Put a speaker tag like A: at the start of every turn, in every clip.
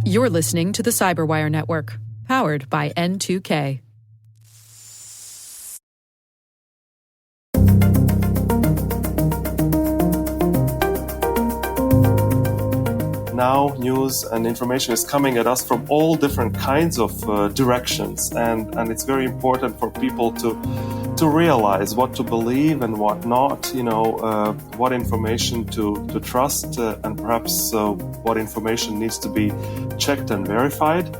A: You're listening to the Cyberwire Network, powered by N2K.
B: Now news and information is coming at us from all different kinds of directions, and it's very important for people to realize what to believe and what not, what information to trust, and perhaps what information needs to be checked and verified.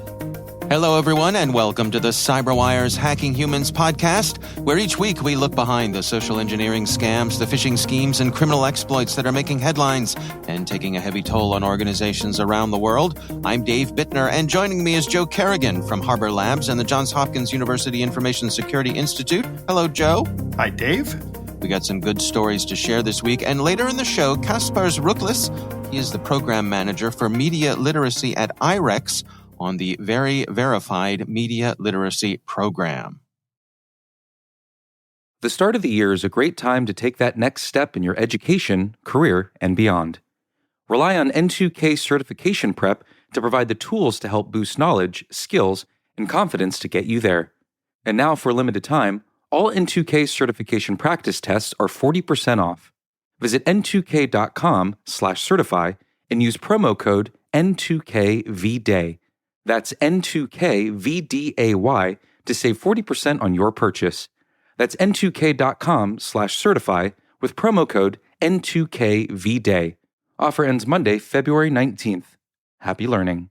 C: Hello, everyone, and welcome to the CyberWire's Hacking Humans podcast, where each week we look behind the social engineering scams, the phishing schemes, and criminal exploits that are making headlines and taking a heavy toll on organizations around the world. I'm Dave Bittner, and joining me is Joe Kerrigan from Harbor Labs and the Johns Hopkins University Information Security Institute. Hello, Joe.
D: Hi, Dave.
C: We got some good stories to share this week, and later in the show, Kaspars Ruklis, he is the program manager for media literacy at IREX, on the Very Verified Media Literacy Program.
E: The start of the year is a great time to take that next step in your education, career, and beyond. Rely on N2K certification prep to provide the tools to help boost knowledge, skills, and confidence to get you there. And now, for a limited time, all N2K certification practice tests are 40% off. Visit n2k.com/certify and use promo code N2KVDAY. That's N2KVDAY to save 40% on your purchase. That's N2K.com/certify with promo code N2KVDAY. Offer ends Monday, February 19th. Happy learning.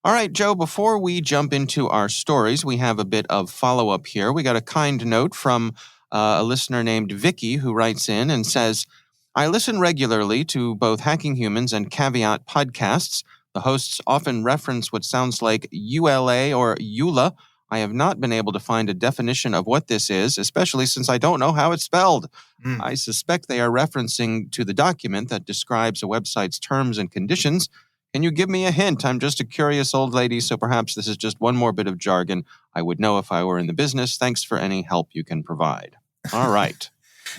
C: All right, Joe, before we jump into our stories, we have a bit of follow-up here. We got a kind note from a listener named Vicky who writes in and says, I listen regularly to both Hacking Humans and Caveat podcasts. The hosts often reference what sounds like ULA or EULA. I have not been able to find a definition of what this is, especially since I don't know how it's spelled. I suspect they are referencing to the document that describes a website's terms and conditions. Can you give me a hint? I'm just a curious old lady, so perhaps this is just one more bit of jargon I would know if I were in the business. Thanks for any help you can provide. All right.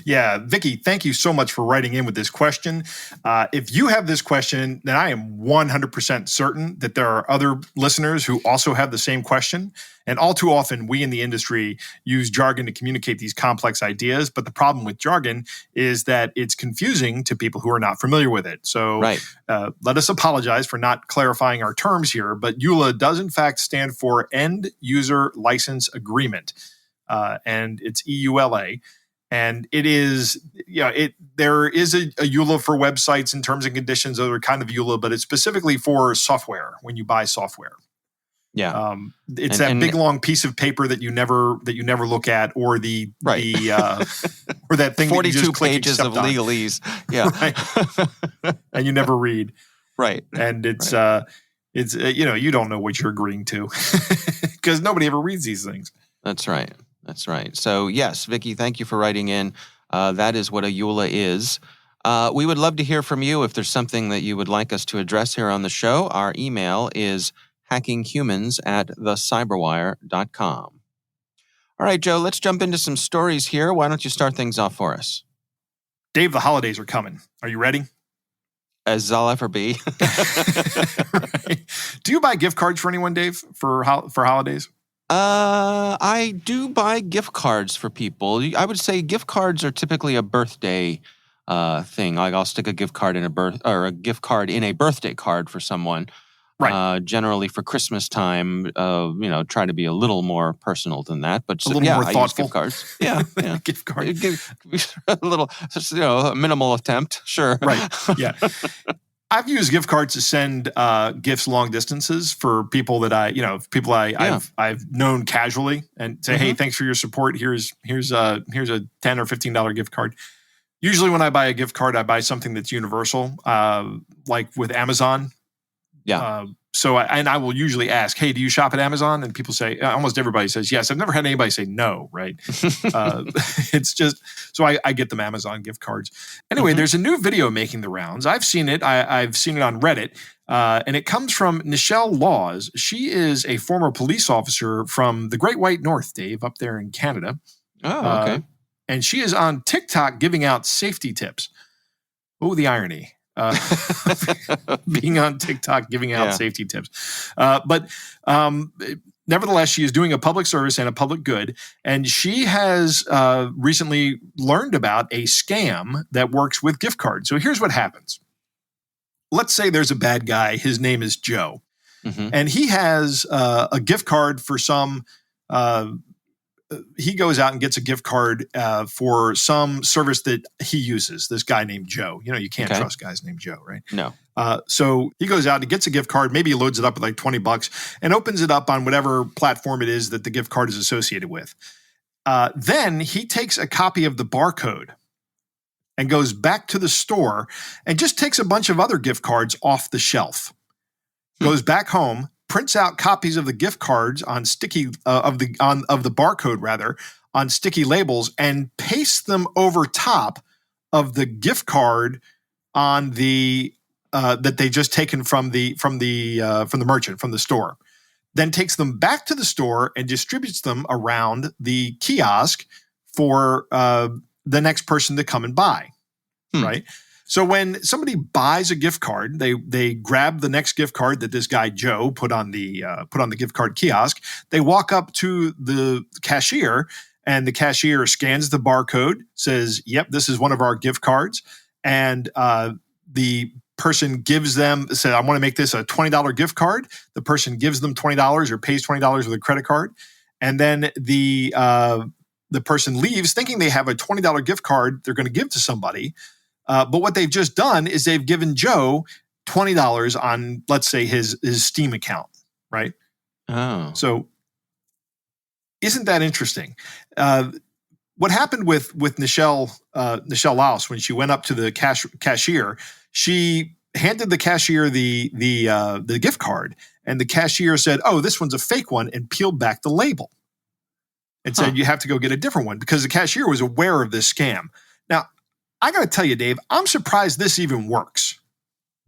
D: Yeah, Vicky, thank you so much for writing in with this question. If you have this question, then I am 100% certain that there are other listeners who also have the same question. And all too often, we in the industry use jargon to communicate these complex ideas. But the problem with jargon is that it's confusing to people who are not familiar with it. So let us apologize for not clarifying our terms here. But EULA does, in fact, stand for End User License Agreement. And it's EULA. And it is, there is a EULA for websites and terms and conditions, other kind of EULA, but it's specifically for software when you buy software.
C: Yeah,
D: it's that big long piece of paper that you never look at, or or that thing
C: 42
D: that you just click
C: pages of legalese. Yeah,
D: right. And you never read.
C: Right,
D: and it's you don't know what you're agreeing to because nobody ever reads these things.
C: That's right. That's right. So, yes, Vicky, thank you for writing in. That is what a EULA is. We would love to hear from you if there's something that you would like us to address here on the show. Our email is hackinghumans@thecyberwire.com. All right, Joe, let's jump into some stories here. Why don't you start things off for us?
D: Dave, the holidays are coming. Are you ready?
C: As I'll ever be.
D: Right. Do you buy gift cards for anyone, Dave, for holidays?
C: I do buy gift cards for people. I would say gift cards are typically a birthday thing. Like I'll stick a gift card in a birthday card for someone. Right. Generally for Christmas time, try to be a little more personal than that. But
D: a little more thoughtful.
C: I use gift cards. Yeah.
D: Gift card.
C: A little, a minimal attempt. Sure.
D: Right. Yeah. I've used gift cards to send gifts long distances for people that I've known casually and say, hey, thanks for your support. Here's a $10 or $15 gift card. Usually when I buy a gift card, I buy something that's universal, like with Amazon.
C: Yeah.
D: I will usually ask, hey, do you shop at Amazon? And people say, almost everybody says yes. I've never had anybody say no, right? It's just, so I get them Amazon gift cards. Anyway, there's a new video making the rounds. I've seen it. I've seen it on Reddit. And it comes from Nichelle Laws. She is a former police officer from the Great White North, Dave, up there in Canada.
C: Oh, okay.
D: And she is on TikTok giving out safety tips. Oh, the irony. being on TikTok, giving out
C: Yeah.
D: safety tips. But nevertheless, she is doing a public service and a public good. And she has recently learned about a scam that works with gift cards. So here's what happens. Let's say there's a bad guy. His name is Joe.
C: Mhm.
D: And he has a gift card for some he goes out and gets a gift card for some service that he uses, this guy named Joe. You can't
C: Okay.
D: trust guys named Joe, right?
C: No.
D: So he goes out and gets a gift card. Maybe he loads it up with like $20 and opens it up on whatever platform it is that the gift card is associated with. Then he takes a copy of the barcode and goes back to the store and just takes a bunch of other gift cards off the shelf. Goes back home, prints out copies of the gift cards on sticky of the barcode rather on sticky labels, and pastes them over top of the gift card on the that they just taken from the merchant, from the store. Then takes them back to the store and distributes them around the kiosk for the next person to come and buy. Right. So when somebody buys a gift card, they grab the next gift card that this guy Joe put on the gift card kiosk. They walk up to the cashier, and the cashier scans the barcode, says, "Yep, this is one of our gift cards," and the person gives them, said, "I want to make this a $20 gift card." The person gives them $20 or pays $20 with a credit card, and then the person leaves thinking they have a $20 gift card they're going to give to somebody. But what they've just done is they've given Joe $20 on, let's say, his Steam account, right?
C: Oh.
D: So isn't that interesting? What happened with Nichelle Laus when she went up to the cashier? She handed the cashier the gift card, and the cashier said, "Oh, this one's a fake one," and peeled back the label and said, "You have to go get a different one," because the cashier was aware of this scam. Now, I got to tell you, Dave, I'm surprised this even works.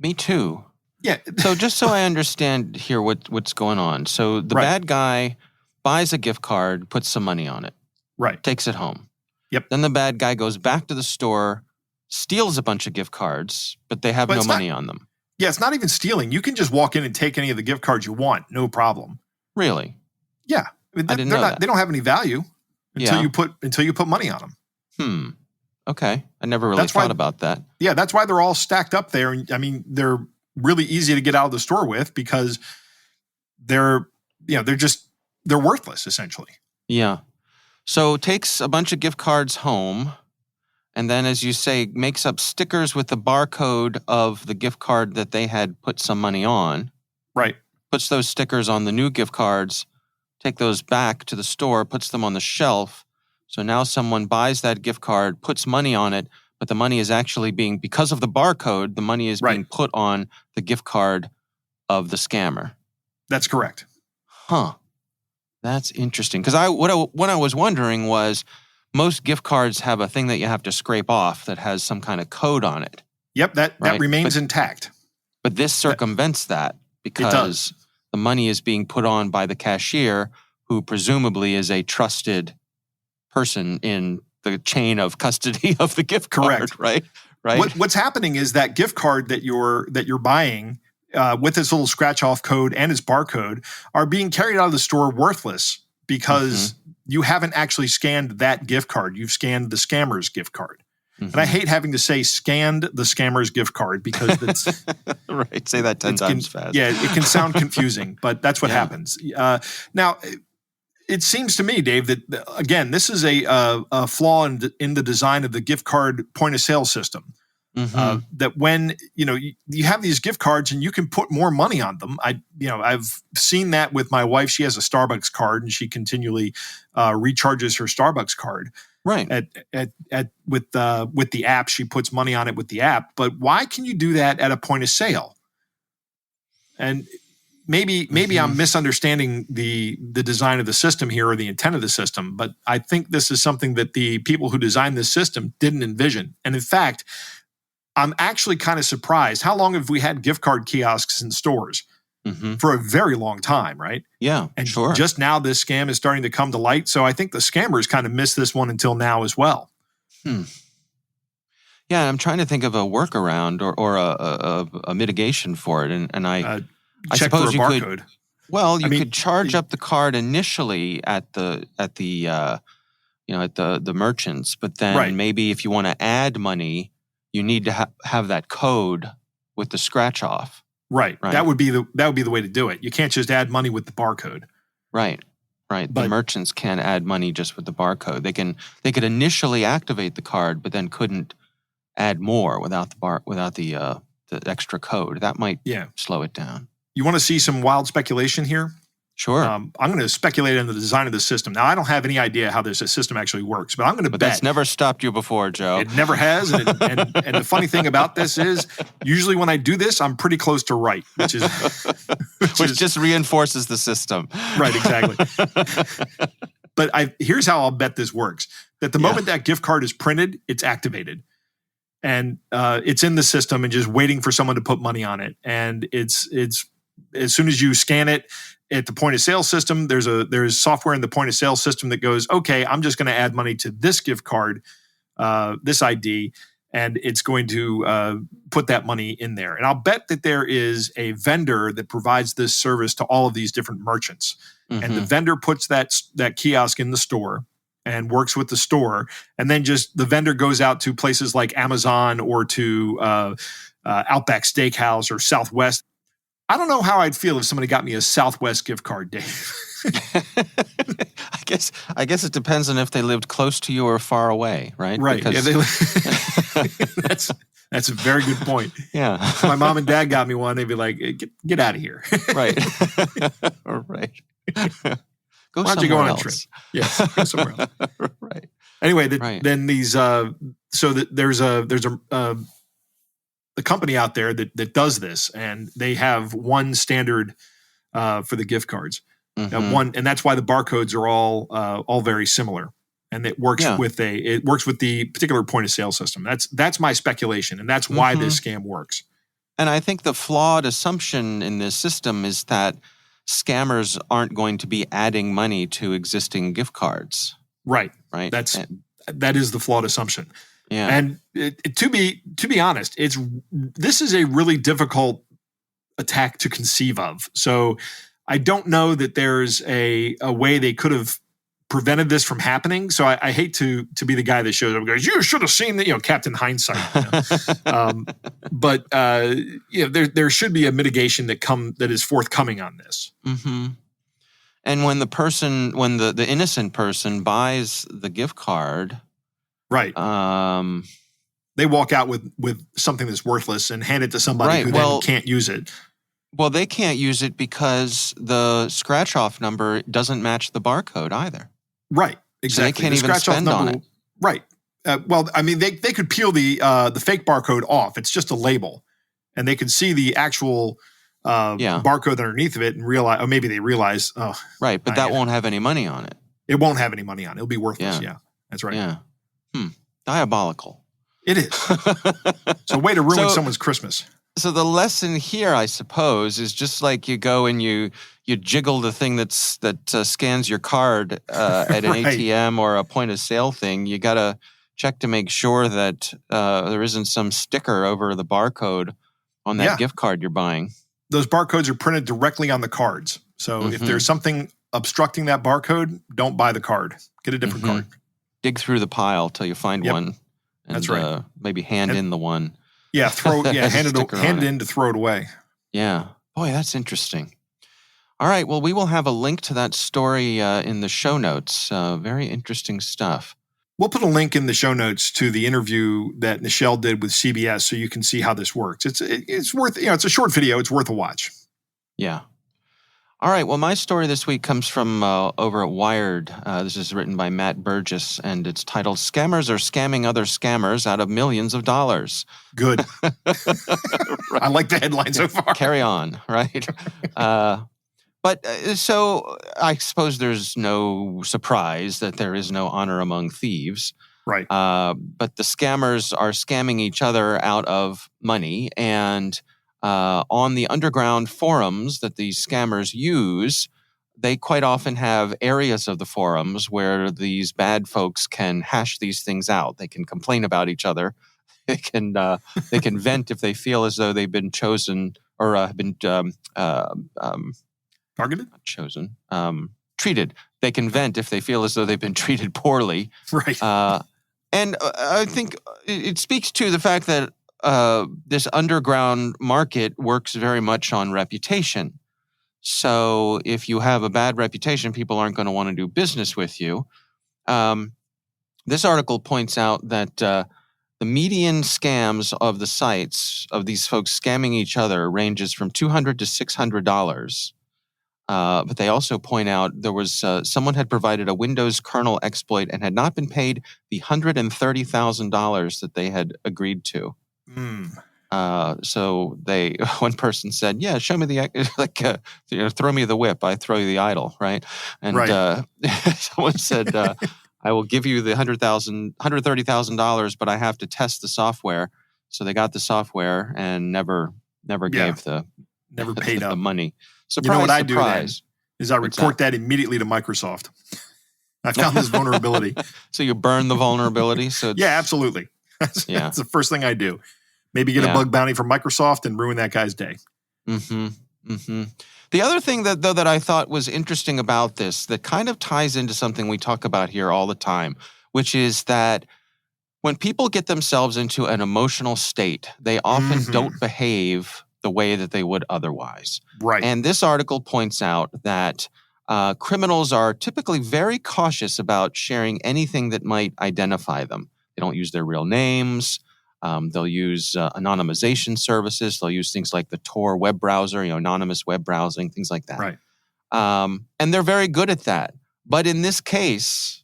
C: Me too.
D: Yeah.
C: So just so I understand here what's going on. So the bad guy buys a gift card, puts some money on it.
D: Right.
C: Takes it home.
D: Yep.
C: Then the bad guy goes back to the store, steals a bunch of gift cards, but they have no money on them.
D: Yeah, it's not even stealing. You can just walk in and take any of the gift cards you want, no problem.
C: Really?
D: Yeah.
C: I didn't know that.
D: They don't have any value until you put money on them.
C: Okay. I never really thought about that.
D: Yeah, that's why they're all stacked up there. And I mean, they're really easy to get out of the store with because they're worthless essentially.
C: Yeah. So takes a bunch of gift cards home, and then, as you say, makes up stickers with the barcode of the gift card that they had put some money on.
D: Right.
C: Puts those stickers on the new gift cards, take those back to the store, puts them on the shelf. So now someone buys that gift card, puts money on it, but the money is actually because of the barcode, the money is being put on the gift card of the scammer.
D: That's correct.
C: Huh. That's interesting. Because what I was wondering was, most gift cards have a thing that you have to scrape off that has some kind of code on it.
D: Yep, that remains intact.
C: But this circumvents that because the money is being put on by the cashier, who presumably is a trusted person in the chain of custody of the gift card.
D: Correct.
C: Right.
D: What's happening is that gift card that you're buying with its little scratch off code and its barcode are being carried out of the store worthless because you haven't actually scanned that gift card. You've scanned the scammer's gift card. And I hate having to say scanned the scammer's gift card because it's
C: right. Say that 10 times fast.
D: Yeah, it can sound confusing, but that's what happens. Now, it seems to me, Dave, that again, this is a flaw in the design of the gift card point of sale system. That when you have these gift cards and you can put more money on them. I've seen that with my wife. She has a Starbucks card and she continually recharges her Starbucks card.
C: Right.
D: With the app, she puts money on it with the app. But why can you do that at a point of sale? And maybe I'm misunderstanding the design of the system here or the intent of the system. But I think this is something that the people who designed this system didn't envision. And in fact, I'm actually kind of surprised. How long have we had gift card kiosks in stores? For a very long time, right?
C: Yeah,
D: and
C: sure.
D: Just now this scam is starting to come to light. So I think the scammers kind of missed this one until now as well.
C: Yeah, Yeah, I'm trying to think of a workaround or a mitigation for it, and I
D: Check for a
C: suppose you could.
D: barcode.
C: Well, you
D: I mean,
C: could charge up the card initially at the at the merchants, but then
D: Right.
C: maybe if you want to add money, you need to have that code with the scratch off.
D: Right.
C: Right.
D: That would be the way to do it. You can't just add money with the barcode.
C: Right. The
D: But-
C: merchants can add money just with the barcode. They could initially activate the card, but then couldn't add more without the extra code. That might slow it down.
D: You want to see some wild speculation here?
C: Sure.
D: I'm going to speculate on the design of the system. Now, I don't have any idea how this system actually works, but I'm going to bet.
C: That's never stopped you before, Joe.
D: It never has. And the funny thing about this is usually when I do this, I'm pretty close to right, which
C: just reinforces the system.
D: Right, exactly. But here's how I'll bet this works. That the moment that gift card is printed, it's activated. And it's in the system and just waiting for someone to put money on it. And it's as soon as you scan it at the point of sale system, there's software in the point of sale system that goes, okay, I'm just going to add money to this gift card, this ID, and it's going to put that money in there. And I'll bet that there is a vendor that provides this service to all of these different merchants. Mm-hmm. And the vendor puts that kiosk in the store and works with the store. And then just the vendor goes out to places like Amazon or to Outback Steakhouse or Southwest. I don't know how I'd feel if somebody got me a Southwest gift card, Dave.
C: I guess it depends on if they lived close to you or far away, right?
D: Right.
C: Because...
D: That's a very good point.
C: Yeah.
D: If my mom and dad got me one, they'd be like, get out of here.
C: Right. Right.
D: Why don't you go on a trip? Yes, go somewhere else.
C: Right.
D: Anyway, then these there's a company out there that does this, and they have one standard for the gift cards.
C: Mm-hmm.
D: And that's why the barcodes are all very similar, and it works with the particular point of sale system. That's my speculation, and that's why this scam works.
C: And I think the flawed assumption in this system is that scammers aren't going to be adding money to existing gift cards.
D: Right.
C: Right.
D: That is the flawed assumption.
C: Yeah.
D: And to be honest, this is a really difficult attack to conceive of. So I don't know that there's a way they could have prevented this from happening. So I hate to be the guy that shows up and goes, you should have seen that, Captain Hindsight. But there should be a mitigation that is forthcoming on this.
C: Mm-hmm. And when the innocent person buys the gift card,
D: right? They walk out with something that's worthless and hand it to somebody who then can't use it.
C: Well, they can't use it because the scratch-off number doesn't match the barcode either.
D: Right, exactly.
C: So they can't even spend on it.
D: Right. Well, I mean, they could peel the fake barcode off. It's just a label, and they could see the actual barcode underneath of it and realize. Or maybe they realize. Oh,
C: right, but that won't have any money on it.
D: It won't have any money on it. It'll be worthless. Yeah, that's right.
C: Yeah. Diabolical.
D: It is. So, way to ruin someone's Christmas.
C: So the lesson here, I suppose, is just like you go and you jiggle the thing that scans your card at an ATM or a point of sale thing. You got to check to make sure that there isn't some sticker over the barcode on that gift card you're buying.
D: Those barcodes are printed directly on the cards. So if there's something obstructing that barcode, don't buy the card. Get a different card.
C: Dig through the pile till you find one. And,
D: that's right.
C: Maybe hand in the one.
D: Yeah, hand it in to throw it away.
C: Yeah. Boy, that's interesting. All right. Well, we will have a link to that story in the show notes. Very interesting stuff.
D: We'll put a link in the show notes to the interview that Nichelle did with CBS so you can see how this works. It's worth, it's a short video. It's worth a watch.
C: Yeah. All right. Well, my story this week comes from over at Wired. This is written by Matt Burgess, and it's titled "Scammers Are Scamming Other Scammers Out of Millions of Dollars."
D: Good. Right. I like the headline so far.
C: Carry on, right? So I suppose there's no surprise that there is no honor among thieves.
D: Right.
C: But the scammers are scamming each other out of money, and on the underground forums that these scammers use, they quite often have areas of the forums where these bad folks can hash these things out. They can complain about each other they can vent if they feel as though they've been chosen or have been
D: Targeted?
C: not chosen, treated. They can vent if they feel as though they've been treated poorly.
D: Right.
C: And I think it speaks to the fact that this underground market works very much on reputation. So if you have a bad reputation, people aren't going to want to do business with you. This article points out that the median scams of the sites of these folks scamming each other ranges from $200 to $600. But they also point out there was someone had provided a Windows kernel exploit and had not been paid the $130,000 that they had agreed to. So one person said, "Yeah, show me the throw me the whip, I throw you the idol," right? And someone said, "I will give you the $130,000, but I have to test the software." So they got the software and never gave
D: never paid up
C: the money. Surprise,
D: you know what I do then is I report that immediately to Microsoft. I found this vulnerability.
C: So you burn the vulnerability?
D: Yeah, absolutely. That's the first thing I do. Maybe get a bug bounty from Microsoft and ruin that guy's day.
C: Mm-hmm. Mm-hmm. The other thing that I thought was interesting about this that kind of ties into something we talk about here all the time, which is that when people get themselves into an emotional state, they often don't behave the way that they would otherwise.
D: Right.
C: And this article points out that criminals are typically very cautious about sharing anything that might identify them. They don't use their real names. They'll use anonymization services. They'll use things like the Tor web browser, anonymous web browsing, things like that.
D: Right.
C: And they're very good at that. But in this case,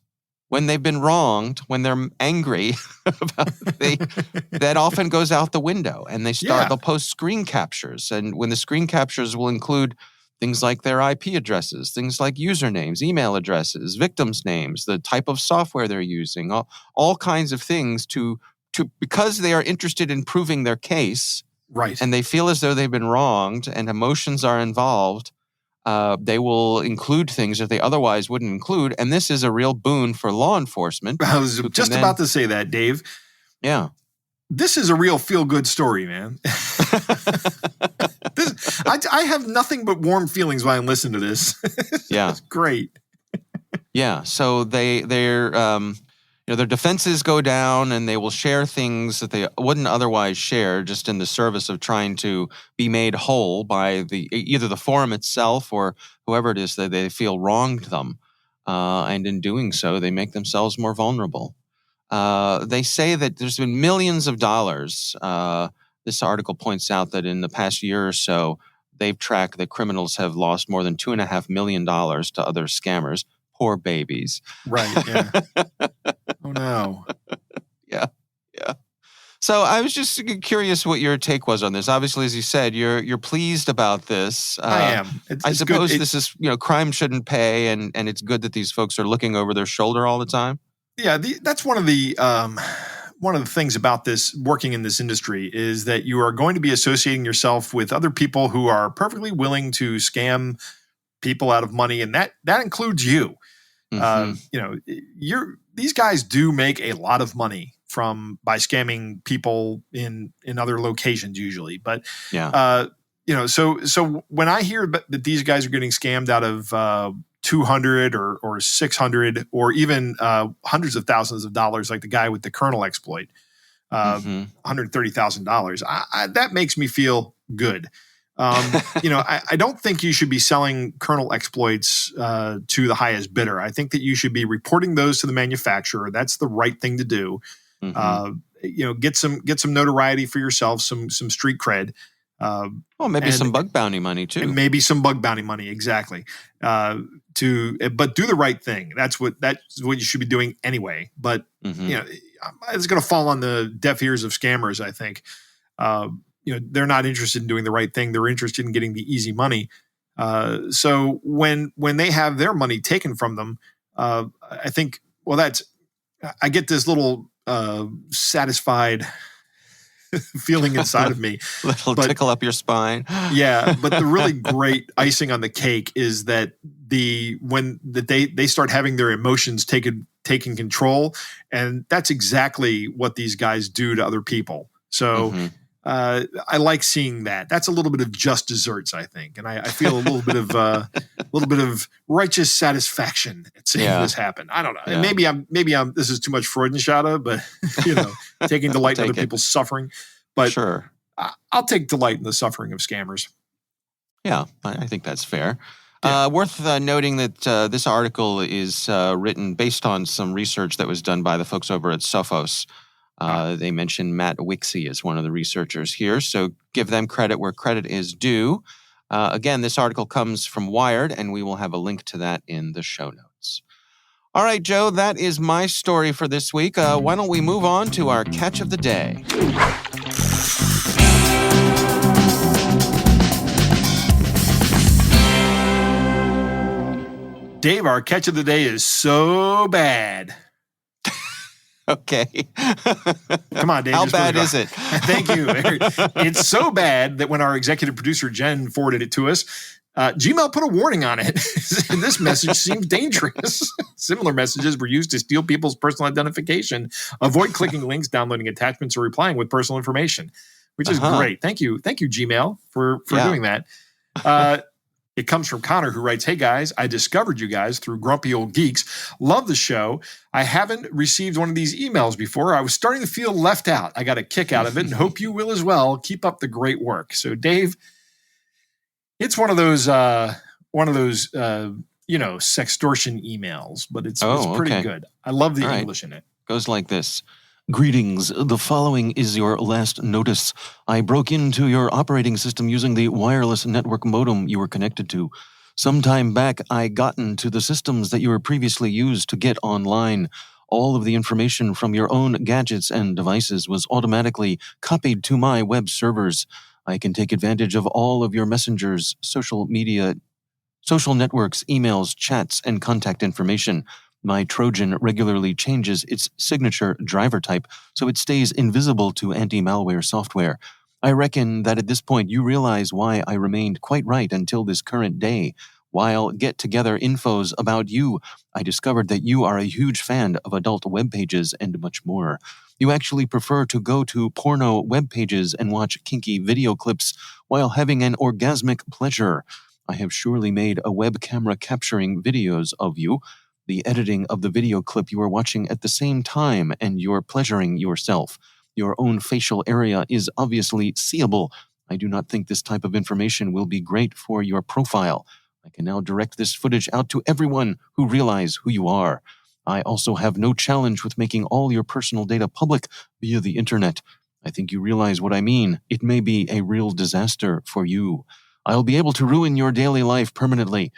C: when they've been wronged, when they're angry, that often goes out the window. And they'll post screen captures. And when the screen captures will include things like their IP addresses, things like usernames, email addresses, victims' names, the type of software they're using, all kinds of things because they are interested in proving their case,
D: right?
C: And they feel as though they've been wronged and emotions are involved, they will include things that they otherwise wouldn't include. And this is a real boon for law enforcement.
D: I was just about to say that, Dave.
C: Yeah.
D: This is a real feel-good story, man. I have nothing but warm feelings when I listen to this.
C: Yeah.
D: It's great.
C: Yeah. So their defenses go down and they will share things that they wouldn't otherwise share just in the service of trying to be made whole by either the forum itself or whoever it is that they feel wronged them. And in doing so, they make themselves more vulnerable. They say that there's been millions of dollars. This article points out that in the past year or so, they've tracked that criminals have lost more than $2.5 million to other scammers. Poor babies.
D: Right, yeah. Oh, no.
C: Yeah. So I was just curious what your take was on this. Obviously, as you said, you're pleased about this.
D: I am.
C: I suppose this is, crime shouldn't pay, and it's good that these folks are looking over their shoulder all the time.
D: Yeah, that's one of the things about this working in this industry is that you are going to be associating yourself with other people who are perfectly willing to scam people out of money, and that includes you. These guys do make a lot of money by scamming people in other locations usually. But so when I hear that these guys are getting scammed out of 200 or 600 or even hundreds of thousands of dollars, like the guy with the kernel exploit, $130,000, that makes me feel good. I don't think you should be selling kernel exploits to the highest bidder. I think that you should be reporting those to the manufacturer. That's the right thing to do. Get some notoriety for yourself, some street cred.
C: Maybe some bug bounty money too.
D: And maybe some bug bounty money, exactly. But do the right thing. That's what you should be doing anyway. But it's going to fall on the deaf ears of scammers, I think. They're not interested in doing the right thing. They're interested in getting the easy money. So when they have their money taken from them, I think, I get this little satisfied feeling inside of me.
C: Tickle up your spine.
D: Yeah, but the really great icing on the cake is that they start having their emotions taken taking control. And that's exactly what these guys do to other people. So I like seeing that. That's a little bit of just desserts, I think. And I feel a little bit of righteous satisfaction at seeing this happen. I don't know.
C: Yeah.
D: Maybe I'm this is too much Freudenschade, but taking delight in other people's suffering. But
C: sure.
D: I'll take delight in the suffering of scammers.
C: Yeah, I think that's fair. Worth noting that this article is written based on some research that was done by the folks over at Sophos. They mentioned Matt Wixie as one of the researchers here, so give them credit where credit is due. Again, this article comes from Wired, and we will have a link to that in the show notes. All right, Joe, that is my story for this week. Why don't we move on to our catch of the day?
D: Dave, our catch of the day is so bad.
C: Okay.
D: Come on, Dave.
C: How bad is it?
D: Thank you. It's so bad that when our executive producer, Jen, forwarded it to us, Gmail put a warning on it. And this message seems dangerous. Similar messages were used to steal people's personal identification. Avoid clicking links, downloading attachments, or replying with personal information, which is great. Thank you. Thank you, Gmail, for doing that. It comes from Connor, who writes, "Hey guys, I discovered you guys through Grumpy Old Geeks. Love the show. I haven't received one of these emails before. I was starting to feel left out. I got a kick out of it and hope you will as well. Keep up the great work." So Dave, it's one of those sextortion emails, but it's pretty good. I love the English in it.
C: Goes like this. Greetings. The following is your last notice. I broke into your operating system using the wireless network modem you were connected to. Some time back, I got into the systems that you were previously used to get online. All of the information from your own gadgets and devices was automatically copied to my web servers. I can take advantage of all of your messengers, social media, social networks, emails, chats, and contact information. My Trojan regularly changes its signature driver type so it stays invisible to anti-malware software. I reckon that at this point you realize why I remained quite right until this current day. While get-together infos about you, I discovered that you are a huge fan of adult web pages and much more. You actually prefer to go to porno web pages and watch kinky video clips while having an orgasmic pleasure. I have surely made a web camera capturing videos of you, the editing of the video clip you are watching at the same time, and you're pleasuring yourself. Your own facial area is obviously seeable. I do not think this type of information will be great for your profile. I can now direct this footage out to everyone who realize who you are. I also have no challenge with making all your personal data public via the internet. I think you realize what I mean. It may be a real disaster for you. I'll be able to ruin your daily life permanently.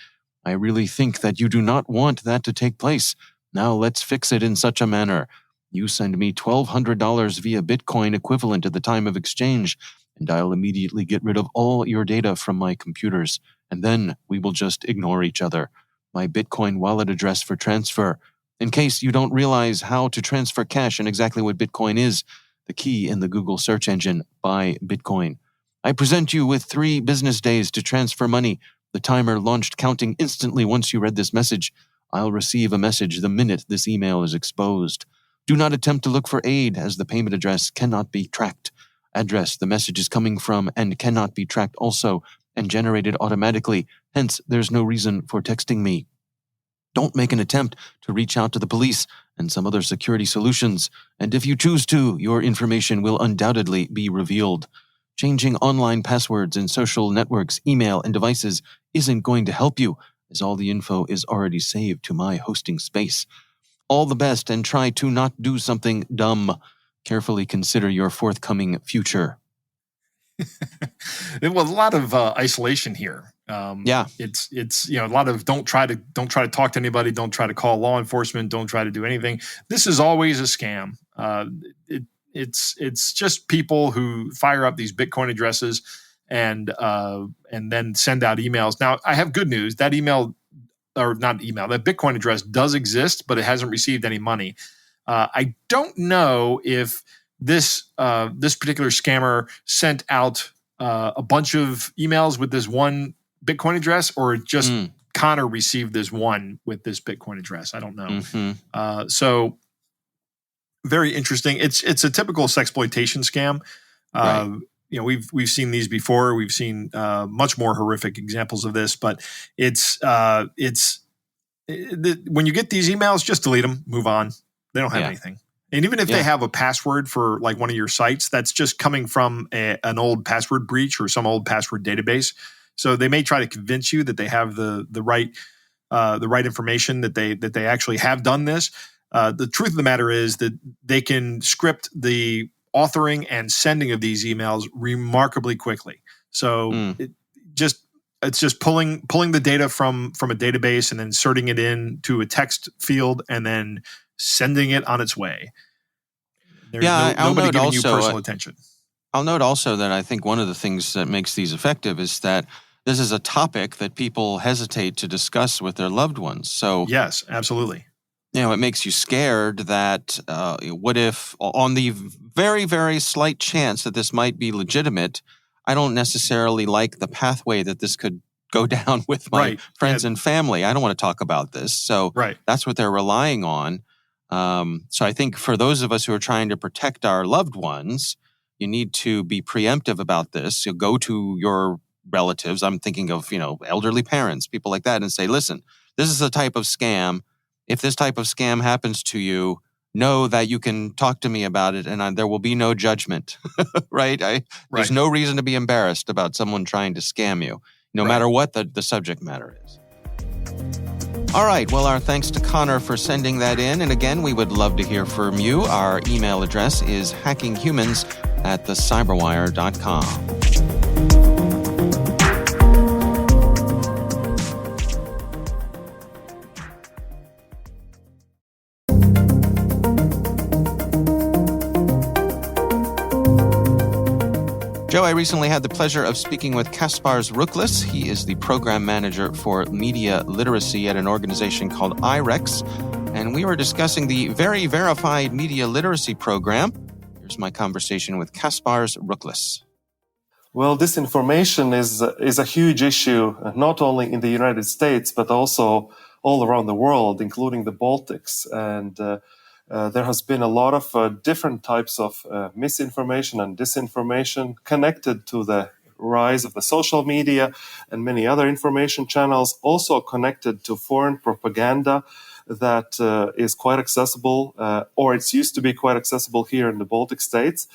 C: I really think that you do not want that to take place. Now let's fix it in such a manner. You send me $1,200 via Bitcoin equivalent at the time of exchange, and I'll immediately get rid of all your data from my computers, and then we will just ignore each other. My Bitcoin wallet address for transfer. In case you don't realize how to transfer cash and exactly what Bitcoin is, the key in the Google search engine, buy Bitcoin. I present you with 3 business days to transfer money. The timer launched counting instantly once you read this message. I'll receive a message the minute this email is exposed. Do not attempt to look for aid, as the payment address cannot be tracked. Address the message is coming from and cannot be tracked also and generated automatically. Hence, there's no reason for texting me. Don't make an attempt to reach out to the police and some other security solutions. And if you choose to, your information will undoubtedly be revealed. Changing online passwords in social networks, email, and devices isn't going to help you, as all the info is already saved to my hosting space. All the best, and try to not do something dumb. Carefully consider your forthcoming future.
D: There was a lot of isolation here. It's a lot of don't try to talk to anybody, don't try to call law enforcement, don't try to do anything. This is always a scam. It's just people who fire up these Bitcoin addresses and then send out emails. Now, I have good news. That that Bitcoin address does exist, but it hasn't received any money. I don't know if this particular scammer sent out a bunch of emails with this one Bitcoin address, or just Connor received this one with this Bitcoin address. I don't know.
C: Mm-hmm.
D: So very interesting. It's a typical sexploitation scam.
C: Right.
D: We've seen these before. We've seen much more horrific examples of this, but when you get these emails, just delete them, move on. They don't have anything. And even if they have a password for like one of your sites, that's just coming from an old password breach or some old password database. So they may try to convince you that they have the right information, that they actually have done this. The truth of the matter is that they can script the authoring and sending of these emails remarkably quickly. So it's just pulling the data from a database and then inserting it into a text field and then sending it on its way. There's nobody giving you personal attention.
C: I'll note also that I think one of the things that makes these effective is that this is a topic that people hesitate to discuss with their loved ones. So
D: yes, absolutely.
C: It makes you scared that what if, on the very, very slight chance that this might be legitimate, I don't necessarily like the pathway that this could go down with my friends and family. I don't want to talk about this. So that's what they're relying on. So I think for those of us who are trying to protect our loved ones, you need to be preemptive about this. You go to your relatives. I'm thinking of, elderly parents, people like that, and say, listen, this is a type of scam. If this type of scam happens to you, know that you can talk to me about it and there will be no judgment, right? There's no reason to be embarrassed about someone trying to scam you, no matter what the subject matter is. All right. Well, our thanks to Connor for sending that in. And again, we would love to hear from you. Our email address is hackinghumans@thecyberwire.com. Joe, I recently had the pleasure of speaking with Kaspars Ruklis. He is the program manager for media literacy at an organization called IREX, and we were discussing the Very Verified Media Literacy Program. Here's my conversation with Kaspars Ruklis.
B: Well, disinformation is a huge issue, not only in the United States, but also all around the world, including the Baltics. And there has been a lot of different types of misinformation and disinformation connected to the rise of the social media and many other information channels, also connected to foreign propaganda that is quite accessible, or it's used to be quite accessible here in the Baltic states.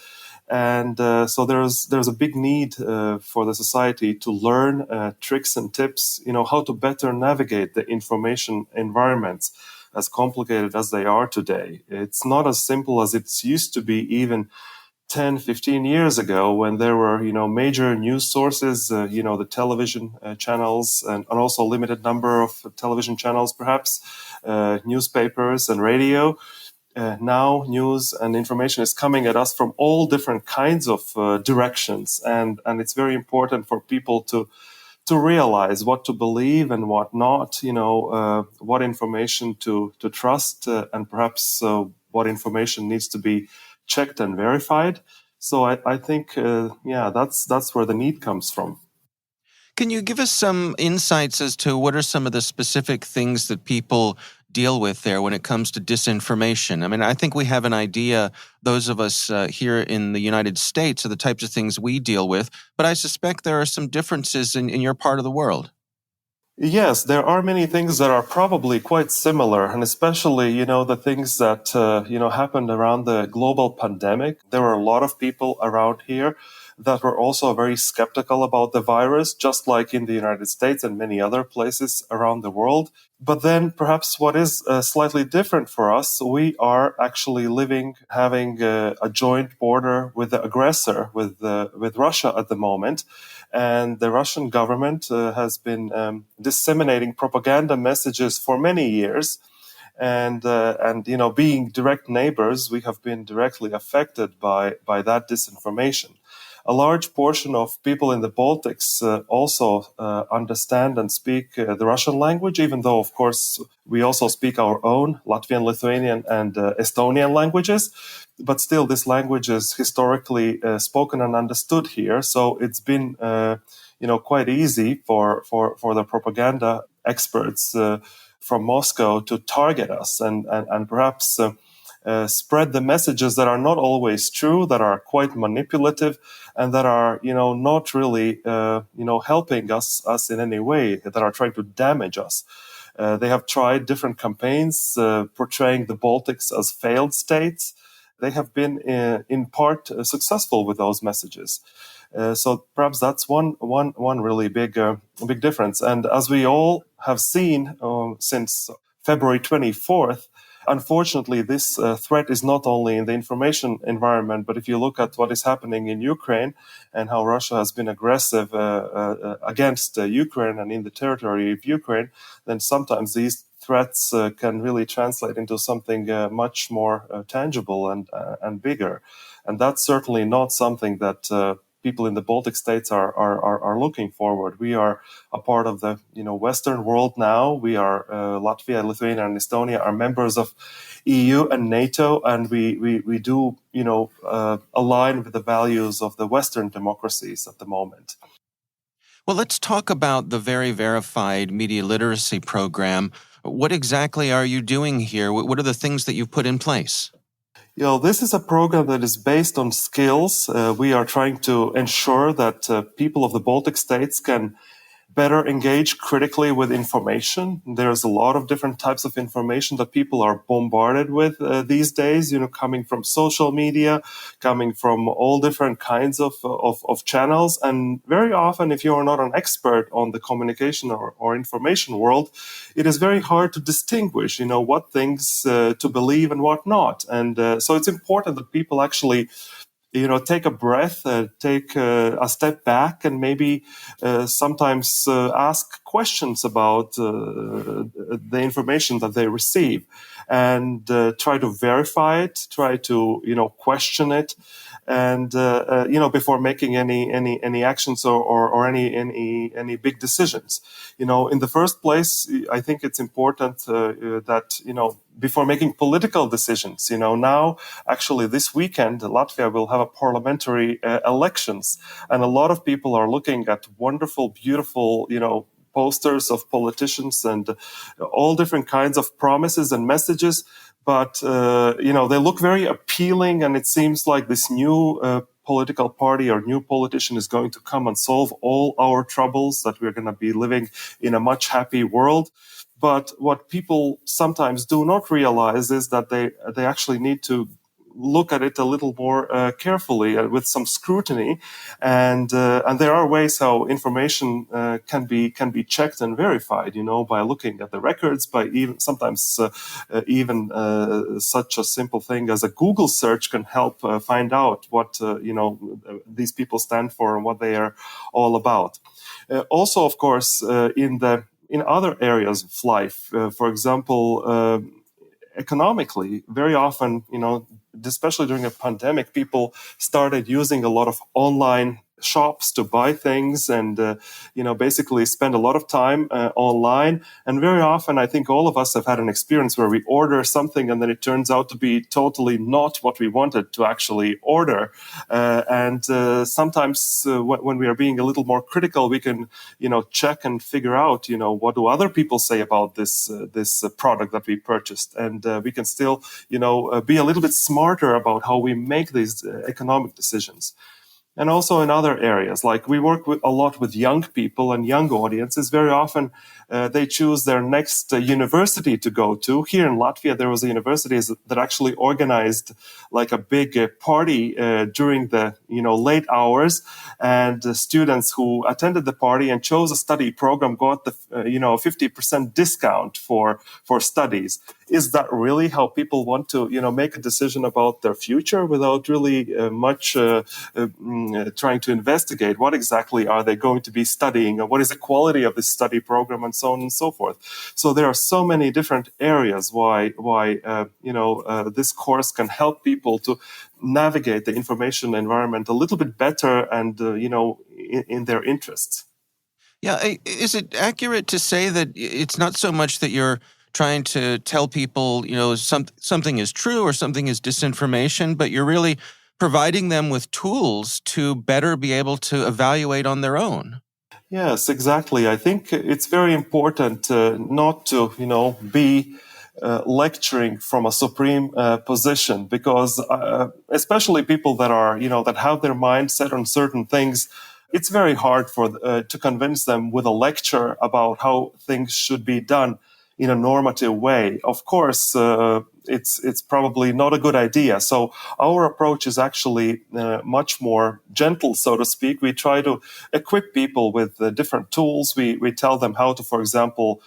B: And so there's a big need for the society to learn tricks and tips, how to better navigate the information environments, as complicated as they are today. It's not as simple as it used to be even 10, 15 years ago, when there were, major news sources, the television channels, and also a limited number of television channels, perhaps, newspapers and radio. Now news and information is coming at us from all different kinds of directions. And it's very important for people to realize what to believe and what not, what information to trust, and perhaps what information needs to be checked and verified. So I think, that's where the need comes from.
C: Can you give us some insights as to what are some of the specific things that people deal with there when it comes to disinformation? I mean, I think we have an idea, those of us here in the United States, of the types of things we deal with, but I suspect there are some differences in your part of the world.
B: Yes, there are many things that are probably quite similar, and especially, the things that, happened around the global pandemic. There were a lot of people around here that were also very skeptical about the virus, just like in the United States and many other places around the world. But then perhaps what is slightly different for us, we are actually having a joint border with the aggressor, with Russia at the moment. And the Russian government has been disseminating propaganda messages for many years. And being direct neighbors, we have been directly affected by that disinformation. A large portion of people in the Baltics also understand and speak the Russian language, even though, of course, we also speak our own Latvian, Lithuanian, and Estonian languages. But still, this language is historically spoken and understood here. So it's been, quite easy for the propaganda experts from Moscow to target us and perhaps spread the messages that are not always true, that are quite manipulative, and that are, not really, helping us in any way, that are trying to damage us. They have tried different campaigns portraying the Baltics as failed states. They have been, in part, successful with those messages. So perhaps that's one really big difference. And as we all have seen since February 24th, unfortunately, this threat is not only in the information environment, but if you look at what is happening in Ukraine and how Russia has been aggressive against Ukraine and in the territory of Ukraine, then sometimes these threats can really translate into something much more tangible and bigger. And that's certainly not something that people in the Baltic states are looking forward. We are a part of the Western world now. We are Latvia, Lithuania, and Estonia are members of EU and NATO, and we do align with the values of the Western democracies at the moment.
C: Well, let's talk about the Very Verified Media Literacy Program. What exactly are you doing here? What are the things that you've put in place?
B: This is a program that is based on skills. We are trying to ensure that people of the Baltic states can better engage critically with information. There's a lot of different types of information that people are bombarded with these days, coming from social media, coming from all different kinds of channels. And very often, if you are not an expert on the communication or information world, it is very hard to distinguish, what things to believe and what not. And so it's important that people actually take a breath, take a step back, and maybe sometimes ask questions about the information that they receive, and try to verify it, try to question it, and before making any actions or any big decisions. In the first place, I think it's important that before making political decisions, now actually this weekend Latvia will have a parliamentary elections, and a lot of people are looking at wonderful, beautiful, posters of politicians and all different kinds of promises and messages. But they look very appealing, and it seems like this new political party or new politician is going to come and solve all our troubles, that we're going to be living in a much happy world. But what people sometimes do not realize is that they actually need to look at it a little more carefully with some scrutiny, and there are ways how information can be checked and verified, by looking at the records, by even sometimes even such a simple thing as a Google search can help find out what these people stand for and what they are all about. Also, of course, in other areas of life, for example, economically, very often, especially during a pandemic, people started using a lot of online shops to buy things and, basically spend a lot of time online. And very often, I think all of us have had an experience where we order something and then it turns out to be totally not what we wanted to actually order. And sometimes when we are being a little more critical, we can, check and figure out, what do other people say about this product that we purchased. And we can still, be a little bit smarter about how we make these economic decisions. And also in other areas, like we work a lot with young people and young audiences. Very often they choose their next university to go to. Here in Latvia, there was a university that actually organized like a big party during the late hours, and students who attended the party and chose a study program got the 50% discount for studies. Is that really how people want to make a decision about their future without really much trying to investigate what exactly are they going to be studying, and what is the quality of this study program, and so on and so forth? So there are so many different areas why this course can help people to navigate the information environment a little bit better and in their interests.
C: Yeah, is it accurate to say that it's not so much that you're trying to tell people, something is true or something is disinformation, but you're really providing them with tools to better be able to evaluate on their own?
B: Yes, exactly. I think it's very important not to, be lecturing from a supreme position, because especially people that are, that have their mind set on certain things, it's very hard to convince them with a lecture about how things should be done in a normative way. Of course, it's probably not a good idea. So our approach is actually much more gentle, so to speak. We try to equip people with different tools. We tell them how to, for example,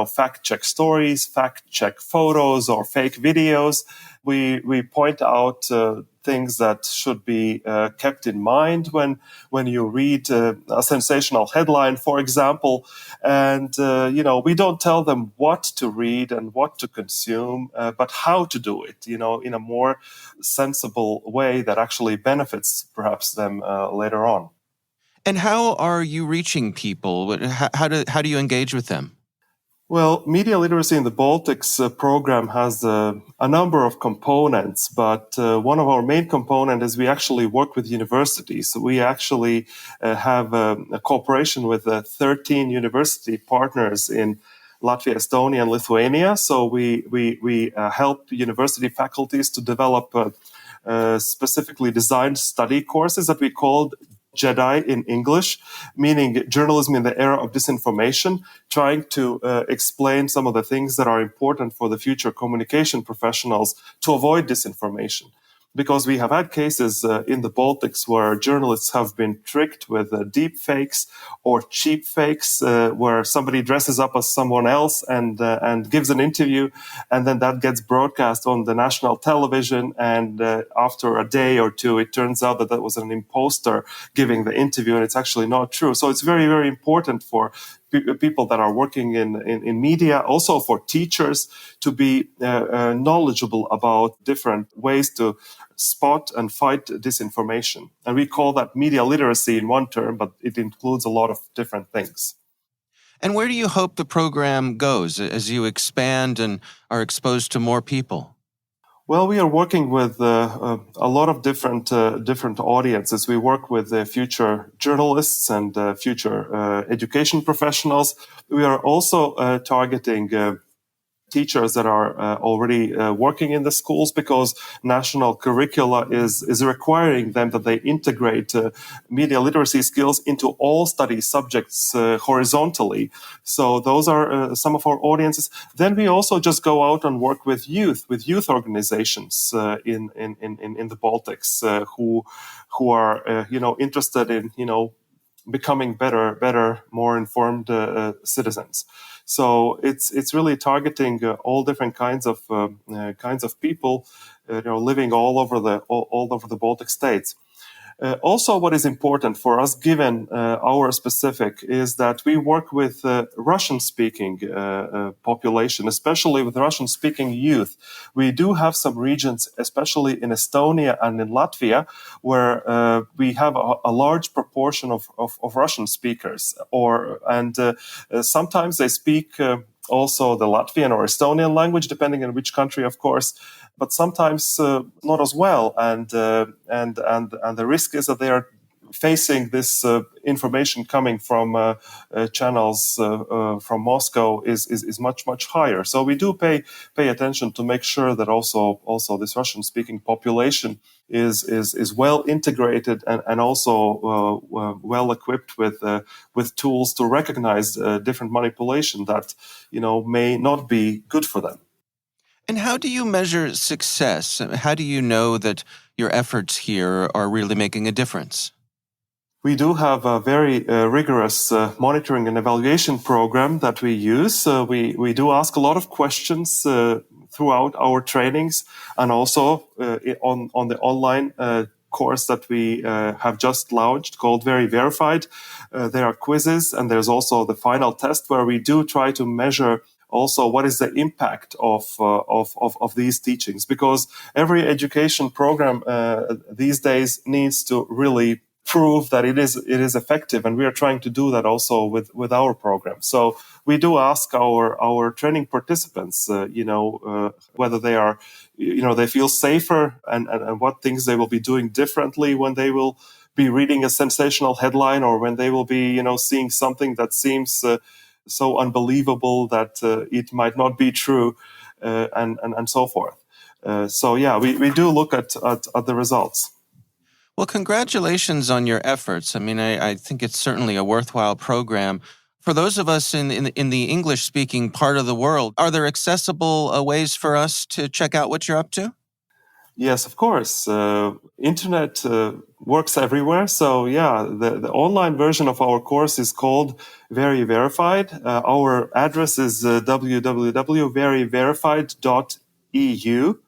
B: fact check stories, fact check photos or fake videos. We point out things that should be kept in mind when you read a sensational headline, for example. And we don't tell them what to read and what to consume, but how to do it, in a more sensible way that actually benefits perhaps them later on.
C: And how are you reaching people? How do you engage with them?
B: Well, Media Literacy in the Baltics program has a number of components, but one of our main components is we actually work with universities. So we actually have a cooperation with 13 university partners in Latvia, Estonia, and Lithuania. So we help university faculties to develop specifically designed study courses that we called JEDI in English, meaning journalism in the era of disinformation, trying to explain some of the things that are important for the future communication professionals to avoid disinformation. Because we have had cases in the Baltics where journalists have been tricked with deep fakes or cheap fakes, where somebody dresses up as someone else and gives an interview, and then that gets broadcast on the national television. And after a day or two, it turns out that was an imposter giving the interview, and it's actually not true. So it's very, very important for people that are working in media, also for teachers, to be knowledgeable about different ways to spot and fight disinformation. And we call that media literacy in one term, but it includes a lot of different things.
C: And where do you hope the program goes as you expand and are exposed to more people?
B: Well, we are working with a lot of different audiences. We work with future journalists and future education professionals. We are also targeting teachers that are already working in the schools, because national curricula is requiring them that they integrate media literacy skills into all study subjects horizontally. So those are some of our audiences. Then we also just go out and work with youth organizations in the Baltics who are interested in becoming better, more informed citizens. So it's really targeting all different kinds of people, living all over the Baltic states. Also, what is important for us, given our specific, is that we work with Russian-speaking population, especially with Russian-speaking youth. We do have some regions, especially in Estonia and in Latvia, where we have a large proportion of Russian speakers, and sometimes they speak also the Latvian or Estonian language, depending on which country, of course, but sometimes not as well. And the risk is that they are facing this information coming from channels from Moscow is much higher. So we do pay attention to make sure that also this Russian speaking population is well integrated and also well equipped with tools to recognize different manipulation that may not be good for them.
C: And how do you measure success? How do you know that your efforts here are really making a difference?
B: We do have a very rigorous monitoring and evaluation program that we use. We do ask a lot of questions throughout our trainings, and also on the online course that we have just launched called Very Verified. There are quizzes, and there's also the final test where we do try to measure also what is the impact of these teachings, because every education program these days needs to really prove that it is effective, and we are trying to do that also with our program. So we do ask our training participants, whether they are, they feel safer, and what things they will be doing differently when they will be reading a sensational headline, or when they will be, seeing something that seems so unbelievable that it might not be true, and so forth. We do look at the results.
C: Well, congratulations on your efforts. I mean, I think it's certainly a worthwhile program. For those of us in the English-speaking part of the world, are there accessible ways for us to check out what you're up to?
B: Yes, of course. Internet works everywhere. So the online version of our course is called Very Verified. Our address is www.veryverified.eu.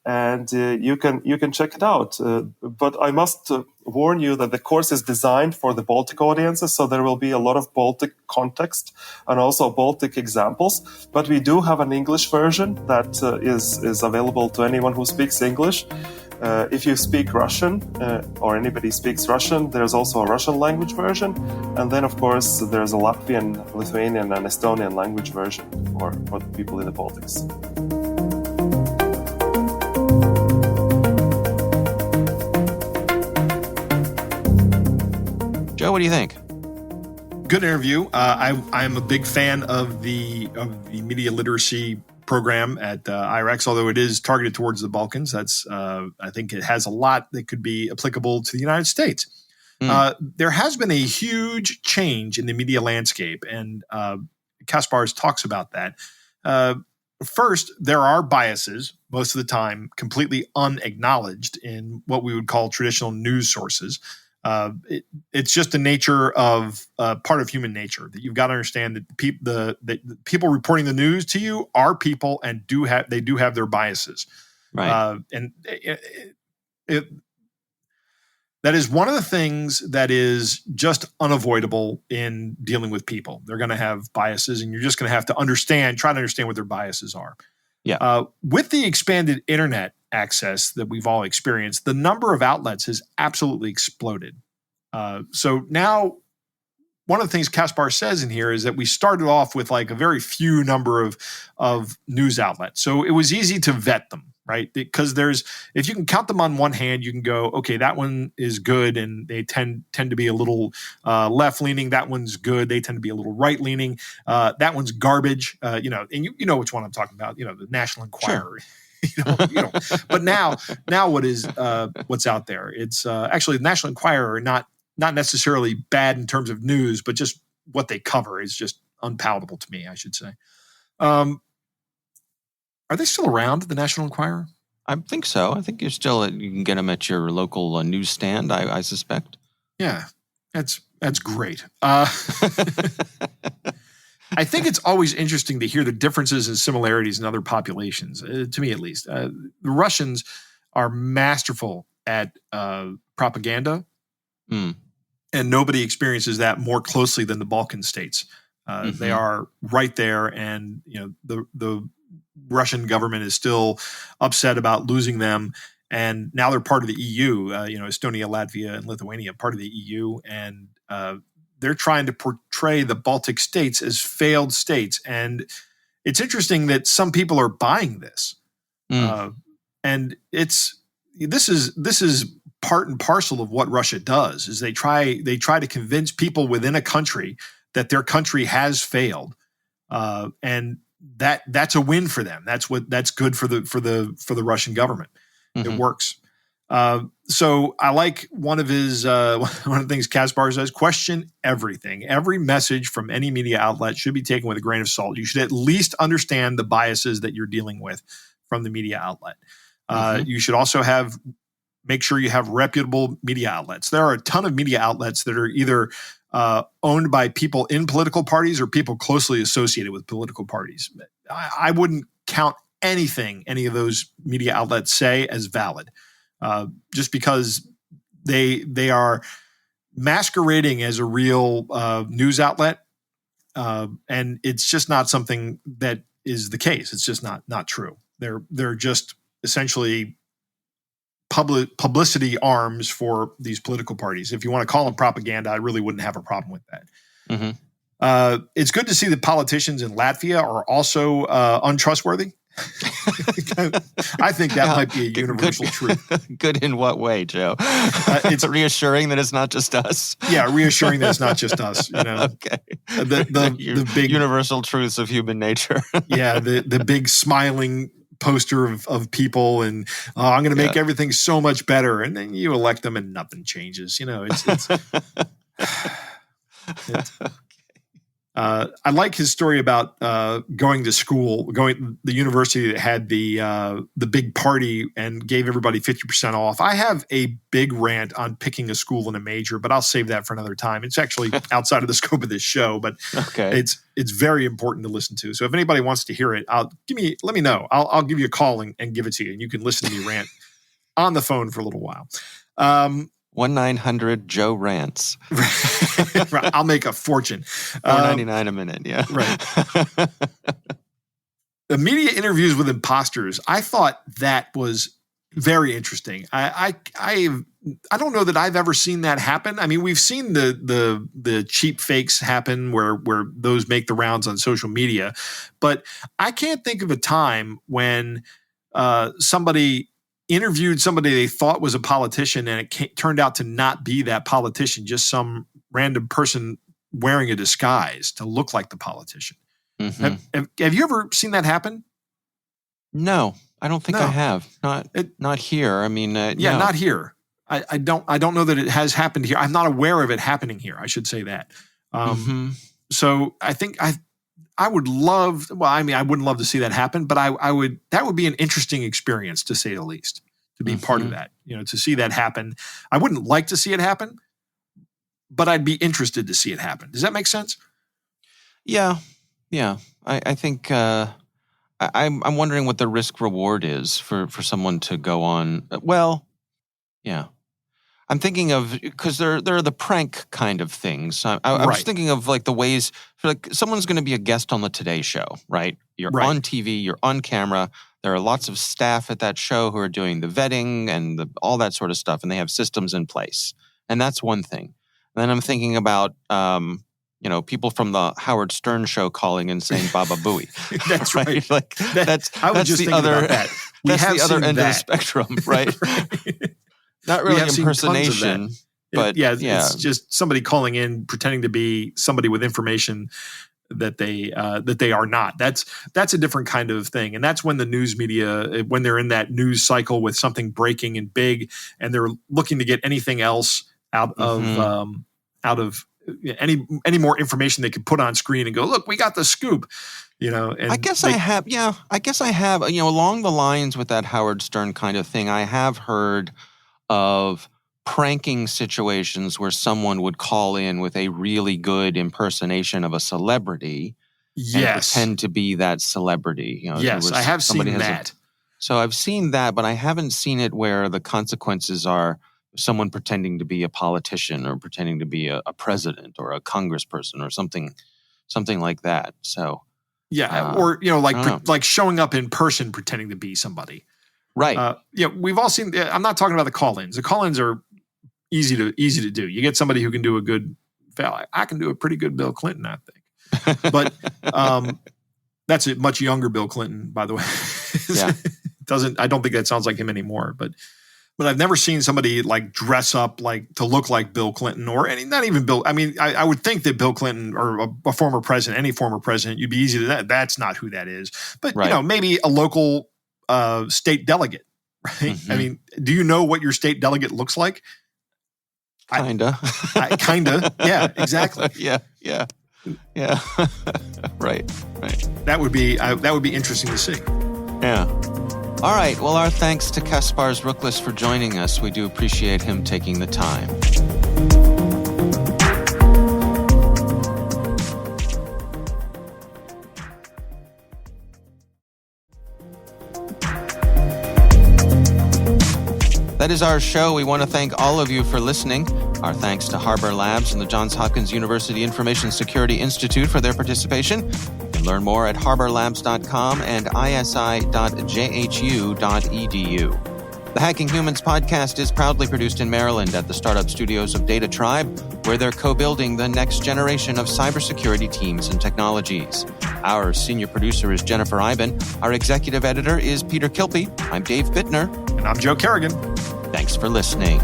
B: And you can check it out. But I must warn you that the course is designed for the Baltic audiences, so there will be a lot of Baltic context and also Baltic examples. But we do have an English version that is available to anyone who speaks English. If you speak Russian, or anybody speaks Russian, there's also a Russian language version. And then, of course, there's a Latvian, Lithuanian, and Estonian language version for the people in the Baltics.
C: Joe, what do you think?
D: Good interview. I'm a big fan of the media literacy program at IRX, although it is targeted towards the Balkans. I think it has a lot that could be applicable to the United States. There has been a huge change in the media landscape, and Kaspars talks about that. First, there are biases, most of the time completely unacknowledged in what we would call traditional news sources. It's just the nature of part of human nature that you've got to understand that the people reporting the news to you are people and they do have their biases,
C: right?
D: That is one of the things that is just unavoidable in dealing with people. They're going to have biases, and you're just going to have to try to understand what their biases are.
C: Yeah.
D: With the expanded internet access that we've all experienced, the number of outlets has absolutely exploded. So now, one of the things Kaspar says in here is that we started off with like a very few number of news outlets. So it was easy to vet them, right? Because if you can count them on one hand, you can go, okay, that one is good, and they tend to be a little left leaning. That one's good. They tend to be a little right leaning. That one's garbage. And you know which one I'm talking about. The National Enquirer. Sure. But now what's out there? It's actually the National Enquirer, not necessarily bad in terms of news, but just what they cover is just unpalatable to me, I should say. Are they still around, the National Enquirer?
C: I think so. I think you can get them at your local newsstand, I suspect.
D: Yeah, that's great. I think it's always interesting to hear the differences and similarities in other populations, to me at least. The Russians are masterful at propaganda, and nobody experiences that more closely than the Balkan states. They are right there, and the Russian government is still upset about losing them, and now they're part of the EU. Estonia, Latvia, and Lithuania part of the EU, and they're trying to portray the Baltic states as failed states. And it's interesting that some people are buying this. And this is part and parcel of what Russia does, is they try to convince people within a country that their country has failed. And that's a win for them. That's good for the Russian government. Mm-hmm. It works. So I like one of the things Kaspar says: question everything. Every message from any media outlet should be taken with a grain of salt. You should at least understand the biases that you're dealing with from the media outlet. You should also make sure you have reputable media outlets. There are a ton of media outlets that are either owned by people in political parties or people closely associated with political parties. I wouldn't count anything any of those media outlets say as valid. Just because they are masquerading as a real news outlet, and it's just not something that is the case. It's just not true. They're just essentially publicity arms for these political parties. If you want to call them propaganda, I really wouldn't have a problem with that. Mm-hmm. It's good to see that politicians in Latvia are also untrustworthy. I think that might be a universal truth.
C: Good in what way, Joe?
D: It's
C: reassuring that it's not just us.
D: Yeah, reassuring that it's not just us.
C: Okay.
D: The big
C: universal truths of human nature.
D: Yeah, the big smiling poster of people, and I'm going to make everything so much better, and then you elect them and nothing changes. It's I like his story about going to school, the university that had the big party and gave everybody 50% off. I have a big rant on picking a school and a major, but I'll save that for another time. It's actually outside of the scope of this show, but it's very important to listen to. So if anybody wants to hear it, let me know. I'll give you a call and give it to you, and you can listen to me rant on the phone for a little while.
C: 1-900 Joe Rants.
D: Right, I'll make a fortune.
C: $4.99 a minute. Yeah.
D: Right. The media interviews with imposters. I thought that was very interesting. I don't know that I've ever seen that happen. I mean, we've seen the cheap fakes happen where those make the rounds on social media, but I can't think of a time when somebody interviewed somebody they thought was a politician and it turned out to not be that politician, just some random person wearing a disguise to look like the politician. Mm-hmm. Have you ever seen that happen?
C: No, I don't think I have. Not here. I mean,
D: not here. I don't know that it has happened here. I'm not aware of it happening here. I should say that. So I think I would love, I wouldn't love to see that happen, but that would be an interesting experience, to say the least, to be part of that, to see that happen. I wouldn't like to see it happen, but I'd be interested to see it happen. Does that make sense? Yeah.
C: I think I'm wondering what the risk reward is for someone to go on. Well, yeah. I'm thinking of, because there are the prank kind of things. I was thinking of like the ways, like someone's going to be a guest on the Today Show, right? You're on TV, you're on camera. There are lots of staff at that show who are doing the vetting and all that sort of stuff, and they have systems in place. And that's one thing. And then I'm thinking about, people from the Howard Stern show calling and saying "Baba Booey."
D: That's right.
C: Like that's the other
D: about that.
C: That's the other end of the spectrum, right? Not really impersonation, but
D: it's just somebody calling in, pretending to be somebody with information that they are not. That's a different kind of thing, and that's when the news media, when they're in that news cycle with something breaking and big, and they're looking to get anything else out of any more information they could put on screen and go, look, we got the scoop. And
C: I guess I have, along the lines with that Howard Stern kind of thing, I have heard of pranking situations where someone would call in with a really good impersonation of a celebrity and pretend to be that celebrity.
D: Yes, I have seen that.
C: So I've seen that, but I haven't seen it where the consequences are someone pretending to be a politician or pretending to be a president or a congressperson or something like that. So like showing up in person pretending to be somebody. Right.
D: We've all seen. I'm not talking about the call-ins. The call-ins are easy to do. You get somebody who can do a good. I can do a pretty good Bill Clinton, I think. But that's a much younger Bill Clinton, by the way. I don't think that sounds like him anymore. But I've never seen somebody like dress up like to look like Bill Clinton not even Bill. I mean, I would think that Bill Clinton or a former president, any former president, you'd be easy to that. That's not who that is. But maybe a local state delegate, right? Mm-hmm. I mean, do you know what your state delegate looks like?
C: Kinda.
D: Kinda. Yeah, exactly.
C: Yeah. Right.
D: That would be interesting to see.
C: Yeah. All right. Well, our thanks to Kaspars Ruklis for joining us. We do appreciate him taking the time. That is our show. We want to thank all of you for listening. Our thanks to Harbor Labs and the Johns Hopkins University Information Security Institute for their participation. You can learn more at harborlabs.com and isi.jhu.edu. The Hacking Humans podcast is proudly produced in Maryland at the startup studios of Data Tribe, where they're co-building the next generation of cybersecurity teams and technologies. Our senior producer is Jennifer Iben. Our executive editor is Peter Kilpie. I'm Dave Bittner.
D: And I'm Joe Kerrigan.
C: Thanks for listening.